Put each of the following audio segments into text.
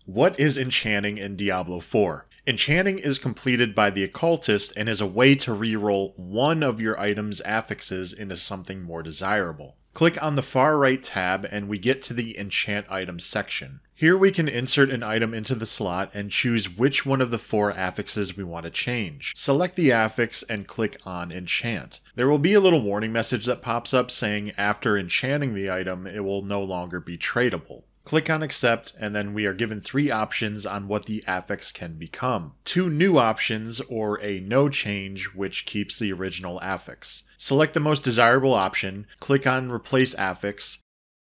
What is enchanting in Diablo 4? Enchanting is completed by the occultist and is a way to reroll one of your item's affixes into something more desirable. Click on the far right tab and we get to the enchant items section. Here we can insert an item into the slot and choose which one of the 4 affixes we want to change. Select the affix and click on enchant. There will be a little warning message that pops up saying after enchanting the item it will no longer be tradable. Click on accept and then we are given 3 options on what the affix can become. 2 new options or a no change which keeps the original affix. Select the most desirable option, click on replace affix,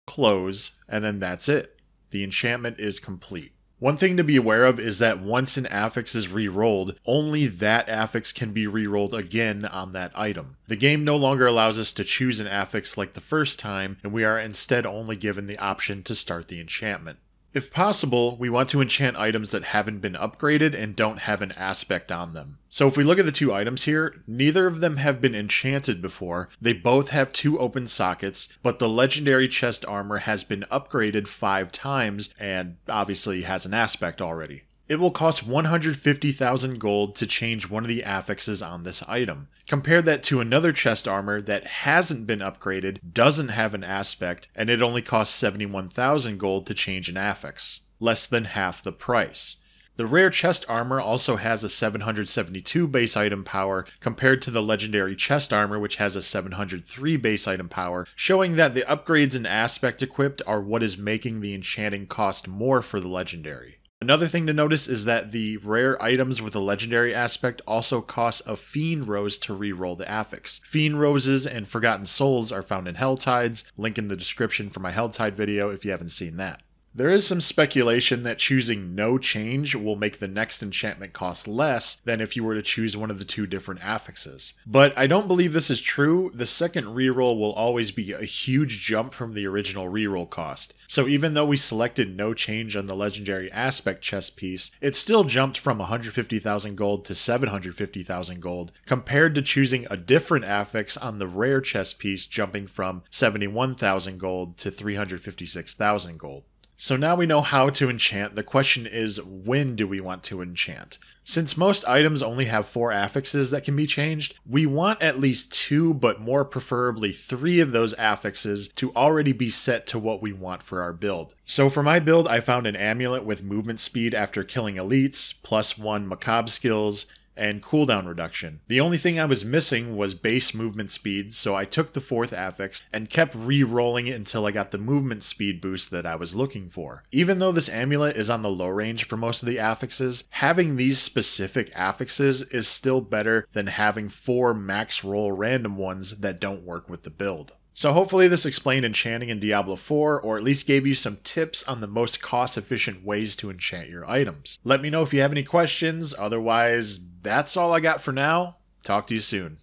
close, and then that's it. The enchantment is complete. One thing to be aware of is that once an affix is re-rolled, only that affix can be re-rolled again on that item. The game no longer allows us to choose an affix like the first time, and we are instead only given the option to start the enchantment. If possible, we want to enchant items that haven't been upgraded and don't have an aspect on them. So if we look at the 2 items here, neither of them have been enchanted before, they both have 2 open sockets, but the legendary chest armor has been upgraded 5 times and obviously has an aspect already. It will cost 150,000 gold to change one of the affixes on this item. Compare that to another chest armor that hasn't been upgraded, doesn't have an aspect, and it only costs 71,000 gold to change an affix. Less than half the price. The rare chest armor also has a 772 base item power compared to the legendary chest armor which has a 703 base item power, showing that the upgrades and aspect equipped are what is making the enchanting cost more for the legendary. Another thing to notice is that the rare items with a legendary aspect also cost a Fiend Rose to reroll the affix. Fiend Roses and Forgotten Souls are found in Helltides, link in the description for my Helltide video if you haven't seen that. There is some speculation that choosing no change will make the next enchantment cost less than if you were to choose one of the 2 different affixes. But I don't believe this is true. The second reroll will always be a huge jump from the original reroll cost. So even though we selected no change on the legendary aspect chest piece, it still jumped from 150,000 gold to 750,000 gold, compared to choosing a different affix on the rare chest piece jumping from 71,000 gold to 356,000 gold. So now we know how to enchant, the question is when do we want to enchant? Since most items only have 4 affixes that can be changed, we want at least 2 but more preferably 3 of those affixes to already be set to what we want for our build. So for my build I found an amulet with movement speed after killing elites, +1 macabre skills, and cooldown reduction. The only thing I was missing was base movement speed, so I took the 4th affix and kept re-rolling it until I got the movement speed boost that I was looking for. Even though this amulet is on the low range for most of the affixes, having these specific affixes is still better than having 4 max roll random ones that don't work with the build. So hopefully this explained enchanting in Diablo 4, or at least gave you some tips on the most cost-efficient ways to enchant your items. Let me know if you have any questions, otherwise that's all I got for now. Talk to you soon.